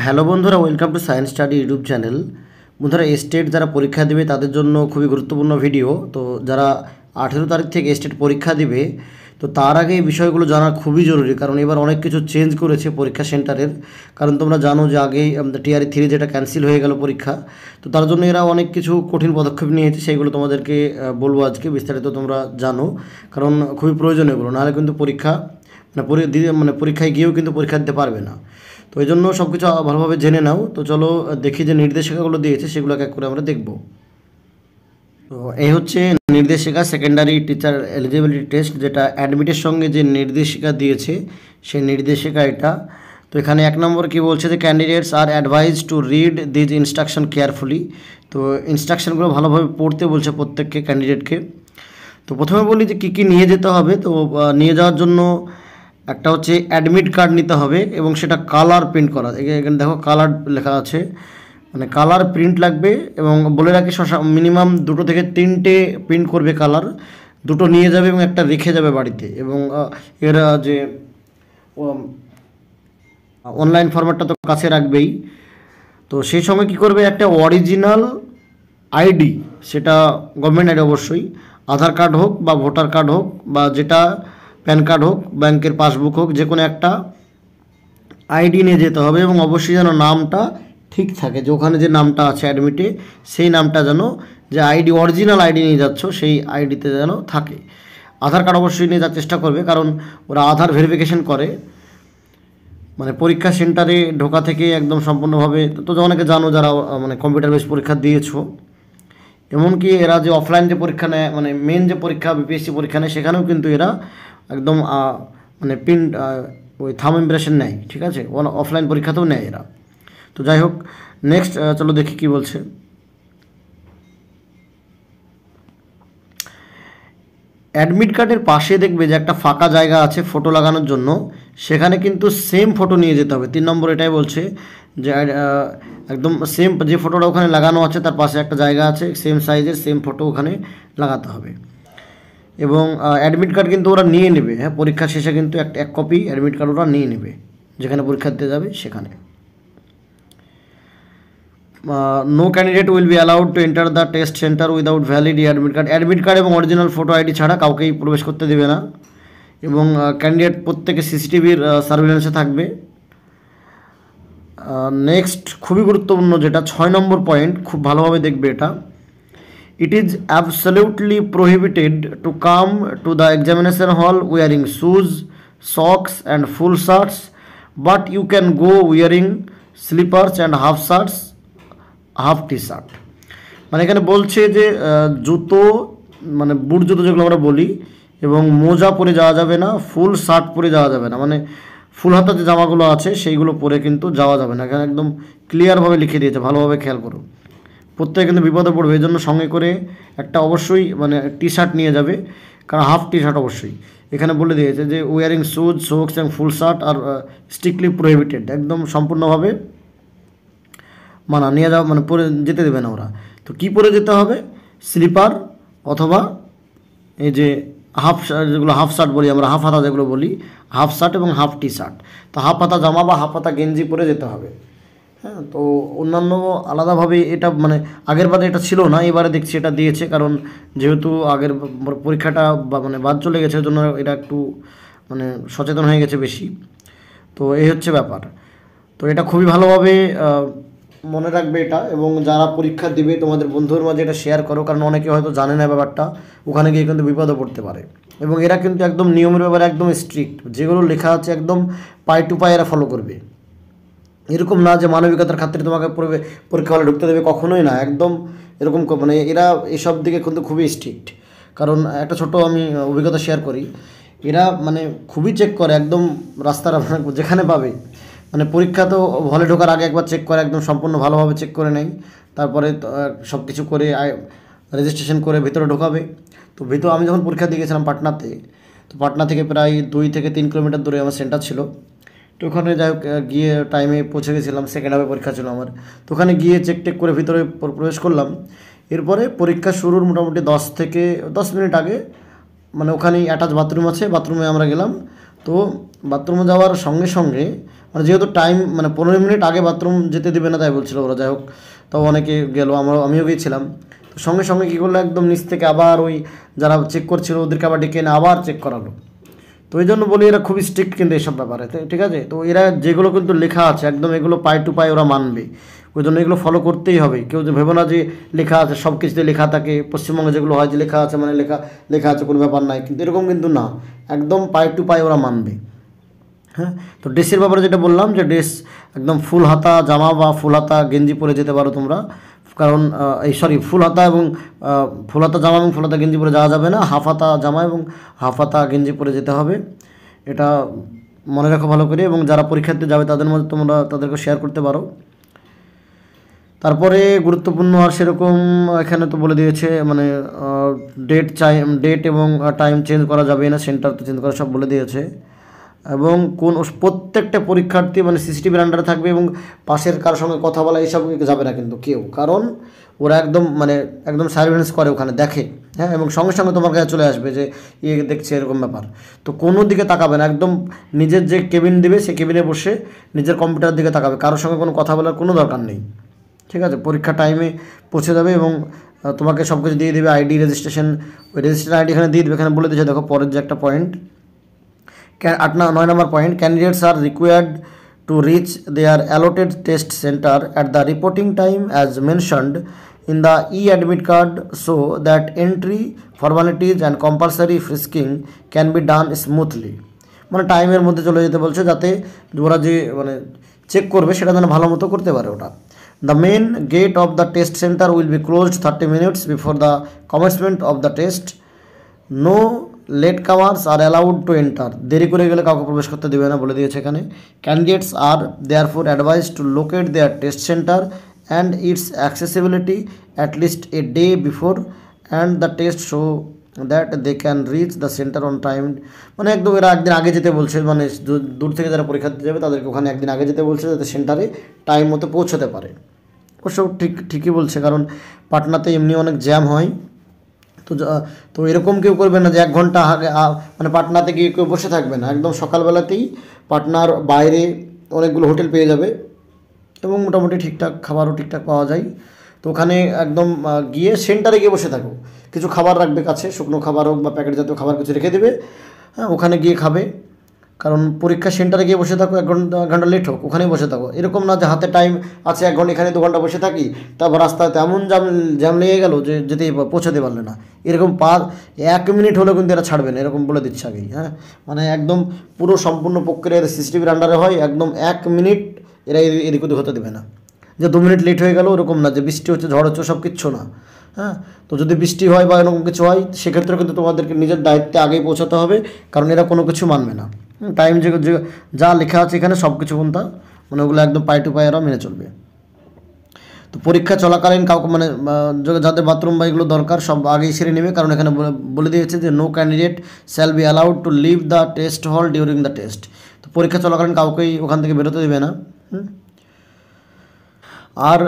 Hello বন্ধুরা, welcome to science study YouTube channel. বন্ধুরা, state যারা পরীক্ষা দেবে তাদের জন্য খুবই গুরুত্বপূর্ণ ভিডিও। তো যারা 18 তারিখ থেকে স্টেট পরীক্ষা দিবে, তো তার আগে এই বিষয়গুলো জানা খুবই জরুরি, কারণ এবার অনেক কিছু চেঞ্জ করেছে পরীক্ষা সেন্টারের। কারণ তোমরা জানো যে আগেই টিআরই 3 যেটা ক্যান্সেল হয়ে গেল পরীক্ষা, তো তার জন্য এরা অনেক কিছু কঠিন পদক্ষেপ নিয়েছে। সেইগুলো তোমাদেরকে বলবো আজকে বিস্তারিত, তোমরা জানো, কারণ খুবই প্রয়োজন এগুলো, নাহলে কিন্তু পরীক্ষা পরীক্ষায় গিয়েও কিন্তু পরীক্ষা দিতে পারবে না। তো এই জন্য সব কিছু ভালোভাবে জেনে নাও। তো চলো দেখি যে নির্দেশিকাগুলো দিয়েছে সেগুলো এক এক করে আমরা দেখব। তো এই হচ্ছে নির্দেশিকা, সেকেন্ডারি টিচার এলিজিবিলিটি টেস্ট, যেটা অ্যাডমিটের সঙ্গে যে নির্দেশিকা দিয়েছে সেই নির্দেশিকা এটা। তো এখানে 1 নম্বর কি বলছে, যে candidates are advise to read these instruction carefully. তো ইনস্ট্রাকশনগুলো ভালোভাবে পড়তে বলছে প্রত্যেককে ক্যান্ডিডেটকে। তো প্রথমে বলি যে কী কী নিয়ে যেতে হবে। তো নিয়ে যাওয়ার জন্য একটা হচ্ছে অ্যাডমিট কার্ড নিতে হবে, এবং সেটা কালার প্রিন্ট করা। এখানে দেখো কালার লেখা আছে, মানে কালার প্রিন্ট লাগবে। এবং বলে রাখি মিনিমাম 2 থেকে 3টে প্রিন্ট করবে কালার, 2টো নিয়ে যাবে এবং একটা রেখে যাবে বাড়িতে। এবং এরা যে অনলাইন ফরম্যাটটা তো কাছে রাখবেই। তো সেই সঙ্গে কী করবে, একটা অরিজিনাল আইডি, সেটা গভর্নমেন্ট আইডি অবশ্যই, আধার কার্ড হোক বা ভোটার কার্ড হোক বা যেটা প্যান কার্ড হোক, ব্যাংকের পাসবুক হোক, যে কোনো একটা আইডি নিয়ে যেতে হবে। এবং অবশ্যই যেন নামটা ঠিক থাকে, যে ওখানে যে নামটা আছে অ্যাডমিটে সেই নামটা যেন, যে আইডি অরিজিনাল আইডি নিয়ে যাচ্ছ সেই আইডিতে যেন থাকে। আধার কার্ড অবশ্যই নিয়ে যাওয়ার চেষ্টা করবে, কারণ ওরা আধার ভেরিফিকেশন করে, মানে পরীক্ষা সেন্টারে ঢোকা থেকে একদম সম্পূর্ণভাবে। তো অনেকে জানো যারা মানে কম্পিউটার বেস পরীক্ষা দিয়েছো, এমনকি এরা যে অফলাইন যে পরীক্ষা নেয়, মানে মেন যে পরীক্ষা বিপিএসসি পরীক্ষা নেয়, সেখানেও কিন্তু এরা একদম মানে প্রিন্ট ওই থাম ইমপ্রেশন নেয়, ঠিক আছে, অফলাইন পরীক্ষাতেও নেয় এরা। তো যাই হোক, নেক্সট চলো দেখি কি বলছে। অ্যাডমিট কার্ডের পাশে দেখবে যে একটা ফাঁকা জায়গা আছে ফটো লাগানোর জন্য, সেখানে কিন্তু সেম ফটো নিয়ে যেতে হবে। 3 নম্বর এটাই বলছে যে একদম সেম যে ফটোটা ওখানে লাগানো আছে তার পাশে একটা জায়গা আছে, সেম সাইজের সেম ফটো ওখানে লাগাতে হবে। এবং অ্যাডমিট কার্ড কিন্তু ওরা নিয়ে নেবে, হ্যাঁ, পরীক্ষা শেষে কিন্তু এক কপি অ্যাডমিট কার্ড ওরা নিয়ে নেবে যেখানে পরীক্ষা দিতে যাবে সেখানে। No candidate will be allowed to enter the test centre without valid admit card. Admit card এবং অরিজিনাল ফটো আইডি ছাড়া কাউকেই প্রবেশ করতে দেবে না। এবং ক্যান্ডিডেট প্রত্যেকে সিসিটিভির সার্ভিলেন্সে থাকবে। নেক্সট খুবই গুরুত্বপূর্ণ, যেটা 6 নম্বর পয়েন্ট, খুব ভালোভাবে দেখবে এটা। It is absolutely prohibited to come to the examination hall wearing shoes, socks and full shirts, but you can go wearing slippers and half shirts, half T shirt. মানে এখানে বলছে যে জুতো, মানে বুট জুতো যেগুলো আমরা বলি, এবং মোজা পরে যাওয়া যাবে না, ফুল শার্ট পরে যাওয়া যাবে না, মানে ফুল হাতা যে জামাগুলো আছে সেইগুলো পরে কিন্তু যাওয়া যাবে না। এখানে একদম ক্লিয়ারভাবে লিখে দিয়েছে, ভালোভাবে খেয়াল করো। প্রত্যেকে কিন্তু বিপদে পড়বে, এই জন্য সঙ্গে করে একটা অবশ্যই মানে টি শার্ট নিয়ে যাবে, কারণ হাফ টি শার্ট অবশ্যই। এখানে বলে দিয়েছে যে wearing shoes, socks and full shirt are strictly prohibited, একদম সম্পূর্ণভাবে মানা, নিয়ে যাওয়া মানে পরে যেতে দেবে না ওরা। তো কী পরে যেতে হবে, স্লিপার অথবা এই যে হাফ শার্ট, যেগুলো হাফ শার্ট বলি আমরা, হাফ হাতা যেগুলো বলি, হাফ শার্ট এবং হাফ টি শার্ট। তো হাফ হাতা জামা বা হাফ হাতা গেঞ্জি পরে যেতে হবে। হ্যাঁ, তো অন্যান্য আলাদাভাবে এটা মানে আগের বারে এটা ছিল না, এবারে দেখছি এটা দিয়েছে, কারণ যেহেতু আগের পরীক্ষাটা মানে বাদ চলে গেছে, ওই জন্য এটা একটু মানে সচেতন হয়ে গেছে বেশি। তো এই হচ্ছে ব্যাপার। তো এটা খুবই ভালোভাবে মনে রাখবে এটা, এবং যারা পরীক্ষা দিবে তোমাদের বন্ধুর মাঝে এটা শেয়ার করো, কারণ অনেকে হয়তো জানে না ব্যাপারটা, ওখানে গিয়ে কিন্তু বিপদে পড়তে পারে। এবং এরা কিন্তু একদম নিয়মের ব্যাপারে একদম স্ট্রিক্ট, যেগুলো লেখা আছে একদম পাই টু পাই এরা ফলো করবে। এরকম না যে মানবিকতার খাতিরে তোমাকে পরীক্ষা হলে ঢুকতে দেবে, কখনোই না। একদম এরকম মানে এরা এসব দিকে কিন্তু খুবই স্ট্রিক্ট। কারণ একটা ছোট আমি অভিজ্ঞতা শেয়ার করি, এরা মানে খুবই চেক করে একদম রাস্তার যেখানে পাবে, মানে পরীক্ষা তো হলে ঢোকার আগে একবার চেক করে, একদম সম্পূর্ণ ভালোভাবে চেক করে নেয়, তারপরে সব কিছু করে রেজিস্ট্রেশন করে ভিতরে ঢোকাবে। তো আমি যখন পরীক্ষা দিয়ে গেছিলাম পাটনাতে, তো পাটনা থেকে প্রায় 2 থেকে 3 কিলোমিটার দূরে আমার সেন্টার ছিল। তো ওখানে যাই হোক গিয়ে টাইমে পৌঁছে গেছিলাম, সেকেন্ড হাফে পরীক্ষা ছিল আমার। তো ওখানে গিয়ে চেক টেক করে ভিতরে প্রবেশ করলাম। এরপরে পরীক্ষা শুরুর মোটামুটি 10 মিনিট আগে মানে ওখানেই অ্যাটাচ বাথরুম আছে, বাথরুমে আমরা গেলাম। তো বাথরুমে যাওয়ার সঙ্গে সঙ্গে মানে যেহেতু টাইম মানে 15 মিনিট আগে বাথরুম যেতে দেবে না তাই বলছিল ওরা, যাই হোক তাও অনেকে গেল, আমিও গিয়েছিলাম। তো সঙ্গে সঙ্গে কী করলো, একদম নিচ থেকে আবার ওই যারা চেক করছিল ওদেরকে আবার ডেকে এনে আবার চেক করালো। তো এই জন্য বলি এরা খুবই স্ট্রিক্ট কিন্তু এইসব ব্যাপারে, ঠিক আছে। তো এরা যেগুলো কিন্তু লেখা আছে একদম এগুলো পাই টু পাই ওরা মানবে, ওই জন্য এগুলো ফলো করতেই হবে। কেউ যে ভেবো না যে লেখা আছে সব কিছুতে লেখা থাকে, পশ্চিমবঙ্গে যেগুলো হয় যে লেখা আছে মানে লেখা আছে কোনো ব্যাপার নাই, কিন্তু এরকম কিন্তু না, একদম পাই টু পাই ওরা মানবে। হ্যাঁ, তো ড্রেসের ব্যাপারে যেটা বললাম যে ড্রেস একদম ফুল হাতা জামা বা ফুল হাতা গেঞ্জি পরে যেতে পারো তোমরা, কারণ ফুল হাতা এবং ফুল হাতা জামা এবং ফুল হাতা গেঞ্জি পরে যাওয়া যাবে না, হাফ হাতা জামা এবং হাফ হাতা গেঞ্জি পরে যেতে হবে, এটা মনে রাখো ভালো করে। এবং যারা পরীক্ষার্থী যাবে তাদের মধ্যে তোমরা তাদেরকে শেয়ার করতে পারো। তারপরে গুরুত্বপূর্ণ আর সেরকম এখানে তো বলে দিয়েছে, মানে ডেট এবং টাইম চেঞ্জ করা যাবে না, সেন্টার তো চেঞ্জ করা সব বলে দিয়েছে। এবং প্রত্যেকটা পরীক্ষার্থী মানে সিসিটিভির আন্ডারে থাকবে এবং পাশের কারোর সঙ্গে কথা বলা এইসব যাবে না কিন্তু কেউ, কারণ ওরা একদম সার্ভেলেন্স করে, ওখানে দেখে। হ্যাঁ, এবং সঙ্গে সঙ্গে তোমার কাছে চলে আসবে যে দেখছে এরকম ব্যাপার। তো কোনো দিকে তাকাবে না, একদম নিজের যে কেবিন দেবে সেই কেবিনে বসে নিজের কম্পিউটার দিকে তাকাবে, কারোর সঙ্গে কোনো কথা বলার কোনো দরকার নেই, ঠিক আছে। পরীক্ষা টাইমে পৌঁছে যাবে এবং তোমাকে সব কিছু দিয়ে দেবে, আইডি রেজিস্ট্রেশন, ওই রেজিস্ট্রেশন আইডি এখানে দিয়ে দেবে। এখানে বলে দিয়েছে দেখো পরের যে একটা point 9 number point, candidates are required to reach their allotted test center at the reporting time as mentioned in the e-admit card so that entry formalities and compulsory frisking can be done smoothly। মানে টাইমের মধ্যে চলে যেতে বলছে যাতে ওরা যে মানে চেক করবে সেটা যেন ভালো মতো করতে পারে ওটা। The main gate of the test center will be closed 30 minutes before the commencement of the test. No late comers are allowed to enter। দেরি করে গেলে কাউকে প্রবেশ করতে দেবে না বলে দিয়েছে এখানে। Candidates are therefore advised to locate their test center and its accessibility at least a day before and the test so that they can reach the center on time। মানে একদম এরা একদিন আগে যেতে বলছে, মানে দূর থেকে যারা পরীক্ষা দিতে যাবে তাদেরকে ওখানে একদিন আগে যেতে বলছে যাতে সেন্টারে টাইম মতো পৌঁছতে পারে। অবশ্য ঠিকই বলছে, কারণ পাটনাতে এমনি অনেক জ্যাম হয়। তো এরকম কেউ করবে না যে 1 ঘন্টা আগে মানে পাটনাতে গিয়ে কেউ বসে থাকবে না, একদম সকালবেলাতেই পাটনার বাইরে অনেকগুলো হোটেল পেয়ে যাবে এবং মোটামুটি ঠিকঠাক খাবারও ঠিকঠাক পাওয়া যায়। তো ওখানে একদম গিয়ে সেন্টারে গিয়ে বসে থাকো, কিছু খাবার রাখবে কাছে, শুকনো খাবার হোক বা প্যাকেট জাতীয় খাবার কিছু রেখে দেবে, হ্যাঁ ওখানে গিয়ে খাবে। কারণ পরীক্ষা সেন্টারে গিয়ে বসে থাকো 1 ঘন্টা লেট হোক ওখানেই বসে থাকো, এরকম না যে হাতে টাইম আছে 1 ঘন্টা এখানে 2 ঘন্টা বসে থাকি, তারপর রাস্তাতে এমন জ্যাম লেগে গেল যে পৌঁছাতে পারলে না, এরকম 1 মিনিট হলেও কিন্তু এরা ছাড়বে না, এরকম বলে দিচ্ছে আগেই। হ্যাঁ, মানে একদম পুরো সম্পূর্ণ প্রক্রিয়া সিসিটিভির আন্ডারে হয়, একদম 1 মিনিট এরা এদিক ওদিক হতে দেবে না, যে 2 মিনিট লেট হয়ে গেল ওরকম না, যে বৃষ্টি হচ্ছে ঝড় হচ্ছে সব কিচ্ছু না। হ্যাঁ, তো যদি বৃষ্টি হয় বা এরকম কিছু হয় সেক্ষেত্রে কিন্তু তোমাদেরকে নিজের দায়িত্বে আগেই পৌঁছাতে হবে, কারণ এরা কোনো কিছু মানবে না। টাইম যা লেখা আছে এখানে সব কিছু কোনটা মানে ওগুলো একদম পাই টু পাই এরা মেনে চলবে। তো পরীক্ষা চলাকালীন কাউকে মানে যাদের বাথরুম বা এগুলো দরকার সব আগেই সেরে নেবে, কারণ এখানে বলে দিয়েছে যে no candidate shall be allowed to leave the test hall during the test. তো পরীক্ষা চলাকালীন কাউকেই ওখান থেকে বেরোতে দেবে না। আর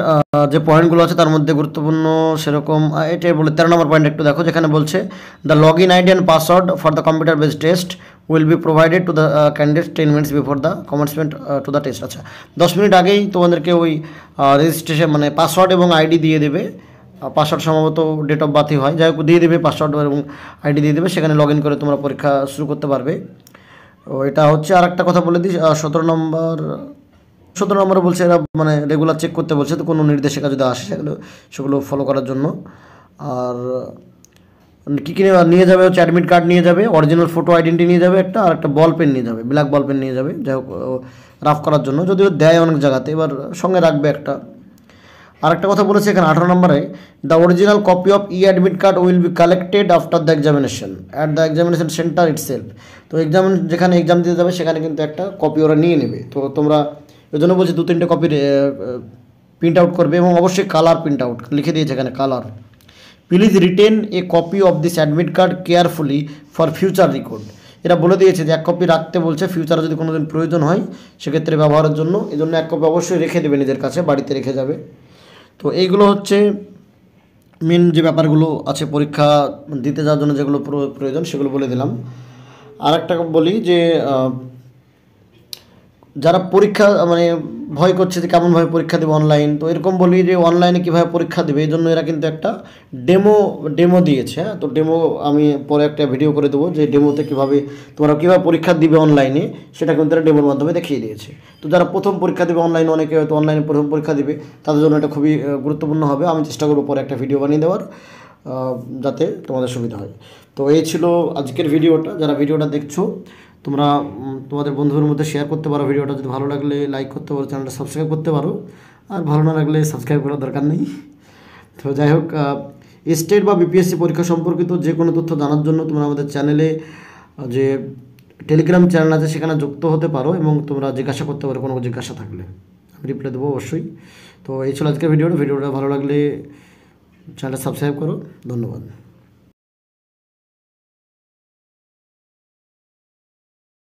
যে পয়েন্টগুলো আছে তার মধ্যে গুরুত্বপূর্ণ সেরকম এটাই বলে 13 নম্বর পয়েন্ট একটু দেখো, যেখানে বলছে the log in ID and password for the computer based test will be provided to the candidate 10 minutes before the commencement to the test. আচ্ছা, 10 মিনিট আগেই তোমাদেরকে ওই রেজিস্ট্রেশন মানে পাসওয়ার্ড এবং আইডি দিয়ে দেবে, পাসওয়ার্ড সম্ভবত ডেট অফ বার্থই হয়, যাই হোক দিয়ে দেবে পাসওয়ার্ড এবং আইডি দিয়ে দেবে, সেখানে লগ ইন করে তোমরা পরীক্ষা শুরু করতে পারবে। ও এটা হচ্ছে আর একটা কথা বলে দিই 17 নম্বরে বলছে এরা মানে রেগুলার চেক করতে বলছে, তো কোনো নির্দেশিকা যদি আসে সেগুলো ফলো করার জন্য। আর কী কী নিয়ে যাবে হচ্ছে অ্যাডমিট কার্ড নিয়ে যাবে, অরিজিনাল ফটো আইডেন্টি নিয়ে যাবে একটা, আর একটা বল পেন নিয়ে যাবে, ব্ল্যাক বল পেন নিয়ে যাবে, যাই হোক রাফ করার জন্য, যদিও দেয় অনেক জায়গাতে, এবার সঙ্গে রাখবে একটা। আর একটা কথা বলেছে এখানে 18 নম্বরে the original copy of e admit card will be collected after the examination at the examination centre itself. তো যেখানে এক্সাম দিতে যাবে সেখানে কিন্তু একটা কপি ওরা নিয়ে নেবে। তো তোমরা ওই জন্য বলছি 2-3টে কপি প্রিন্ট আউট করবে এবং অবশ্যই কালার প্রিন্ট আউট লিখে দিয়েছে এখানে colour. Please written A copy of this admit card carefully for future record. এরা বলে দিয়েছে যে 1 কপি রাখতে বলছে, ফিউচারে যদি কোনো দিন প্রয়োজন হয় সেক্ষেত্রে ব্যবহারের জন্য, এই জন্য 1 কপি অবশ্যই রেখে দেবে নিজের কাছে, বাড়িতে রেখে যাবে। তো এইগুলো হচ্ছে মেন যে ব্যাপারগুলো আছে পরীক্ষা দিতে যাওয়ার জন্য যেগুলো প্রয়োজন সেগুলো বলে দিলাম। আর একটা বলি যে যারা পরীক্ষা মানে ভয় করছে যে কেমনভাবে পরীক্ষা দেবে অনলাইন, তো এরকম বলি যে অনলাইনে কীভাবে পরীক্ষা দেবে, এই জন্য এরা কিন্তু একটা ডেমো দিয়েছে। হ্যাঁ, তো ডেমো আমি পরে একটা ভিডিও করে দেবো যে ডেমোতে কীভাবে তোমরা কীভাবে পরীক্ষা দিবে অনলাইনে, সেটা কিন্তু এরা ডেমোর মাধ্যমে দেখিয়ে দিয়েছে। তো যারা প্রথম পরীক্ষা দেবে অনলাইনে, অনেকে হয়তো অনলাইনে প্রথম পরীক্ষা দেবে, তাদের জন্য এটা খুবই গুরুত্বপূর্ণ হবে। আমি চেষ্টা করবো পরে একটা ভিডিও বানিয়ে দেওয়ার, যাতে তোমাদের সুবিধা হয়। তো এই ছিল আজকের ভিডিওটা। যারা ভিডিওটা দেখছো তোমরা তোমাদের বন্ধুদের মধ্যে শেয়ার করতে পারো ভিডিওটা। যদি ভালো লাগলে লাইক করতে পারো, চ্যানেলটা সাবস্ক্রাইব করতে পারো, আর ভালো না লাগলে সাবস্ক্রাইব করার দরকার নেই। তো যাই হোক, স্টেট বা বিপিএসসি পরীক্ষা সম্পর্কিত যে কোনো তথ্য জানার জন্য তোমরা আমাদের চ্যানেলে যে টেলিগ্রাম চ্যানেল আছে সেখানে যুক্ত হতে পারো, এবং তোমরা জিজ্ঞাসা করতে পারো, কোনো জিজ্ঞাসা থাকলে আমি রিপ্লাই দেবো অবশ্যই। তো এই ছিল আজকের ভিডিওটা ভালো লাগলে চ্যানেলটা সাবস্ক্রাইব করো। ধন্যবাদ।